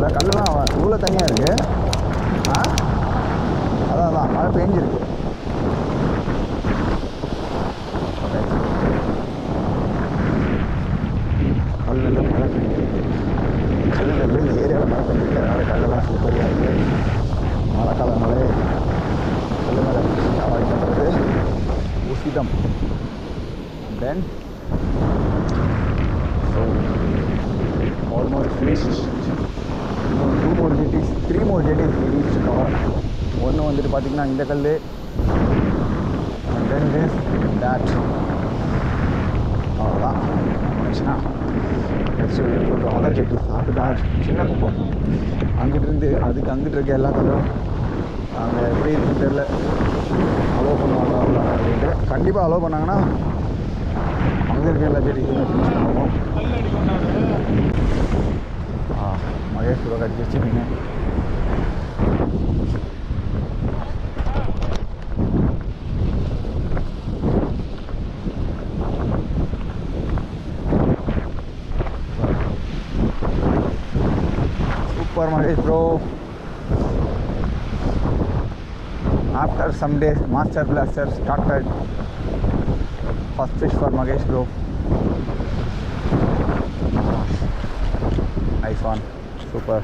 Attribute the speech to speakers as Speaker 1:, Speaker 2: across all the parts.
Speaker 1: தெரியல. கல்லெலாம் இவ்வளோ தனியாக இருக்குது. அதான் மழை பெஞ்சிருக்கு. கல்லில் மழை பெஞ்சிருக்கு. கல்லில் இந்த ஏரியாவில் மழை பெஞ்சிருக்கு. அதனால் கல்லெல்லாம் சூப்பராக இருக்குது. மழைக்காலங்களே கல் மேலே அவாய்ட் பண்ணுறது உசிதம். Then so almost finished. இன்னும் 2 more jetties, 3 more jetties we need to cover. ஒன்று வந்துட்டு பார்த்திங்கன்னா இந்த கல், தென் திஸ் தேட். அவ்வளோதான் முடிச்சுன்னா நெக்ஸ்ட் போட்டு அதர் ஜெட்டிஸ். அதுதான் சின்ன குப்பம். அங்கிட்டிருந்து அதுக்கு அங்கிட்டு இருக்க எல்லா கல்லும் அங்கே எப்படி இருக்குன்னு தெரில. அலோவ் பண்ணுவாங்க அப்படின்ட்டு. கண்டிப்பாக அலோவ் பண்ணாங்கன்னா அங்கே இருக்க எல்லா ஜெட்டிஸுமே ஃபினிஷ் பண்ணுவோம். மகேஷ் கூட கட்டி வச்சுருக்கீங்க. Super Mahesh bro. After some days, Master Blaster started. First fish for Magesh bro. Nice one. Super.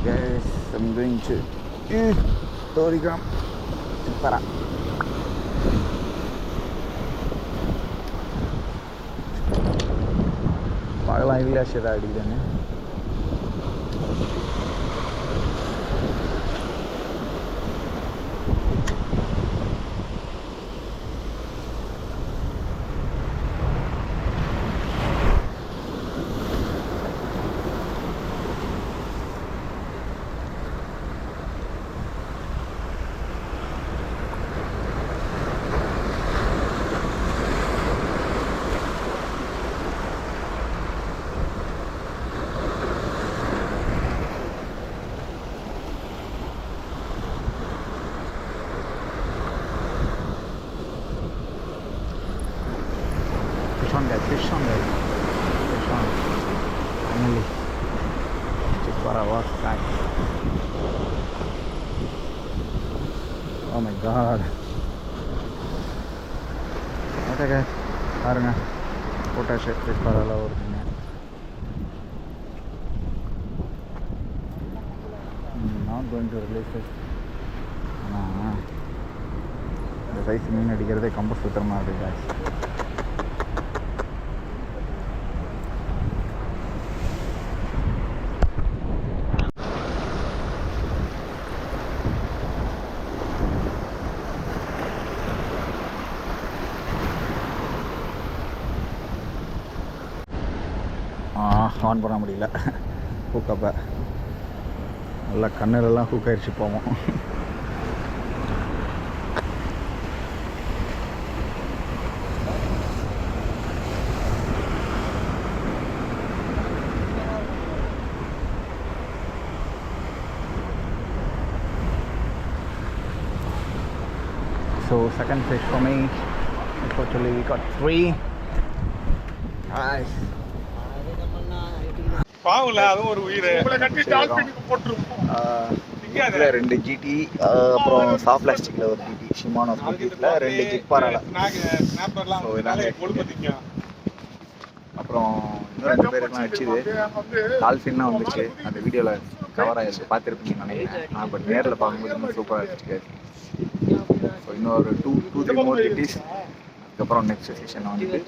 Speaker 1: Guys, I'm going to 30 gram. Para. Pagala illa shira adidane. Fish on guys. Fish on. Finally. Chipara was back. Oh my god. Okay guys. பாருங்க potash Chipara வருதுங்க. Not going to release this. இந்த size மீன் அடிக்கிறதே கம்ப சுத்தமாக இருக்குது guys. On பண்ண முடியல. ஹூக்கப்போ நல்லா கண்ணிலெல்லாம் hook ஆயிடுச்சு போவோம். So second fish for me. Unfortunately we got 3. Nice.
Speaker 2: பாவுல அது ஒரு உயிர். உங்களை கட்டி டால்பினுக்கு போட்டுருவோம்.
Speaker 1: இங்க 2 ஜிடி அப்புறம் சாஃப்ட் பிளாஸ்டிக்ல ஒரு ஜிடி ஷிமானோ ஸ்பீக்கர்ல 2 ஜிப்பாரால ஸ்னாப்பர்லாம் வந்து கொழுப்பதிங்க. அப்புறம் இன்னும் 2 பேருக்குலாம் வச்சுது டால்ஃபின்லாம் வந்துச்சு. அந்த வீடியோல கவர் ஆயிருக்கு பார்த்துருப்பீங்கன்னு நினைக்கிறேன். நான் இப்போ நேரில் பார்க்கும்போது இன்னும் சூப்பராக இருந்துச்சு. ஸோ இன்னொரு 2-3 more ஜெட்டிஸ். அதுக்கப்புறம் நெக்ஸ்ட் செஷன் வந்து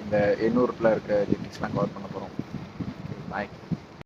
Speaker 1: இந்த 800 இருக்க ஜெட்டிஸ்லாம் கவர் பண்ண போகிறோம். Bye.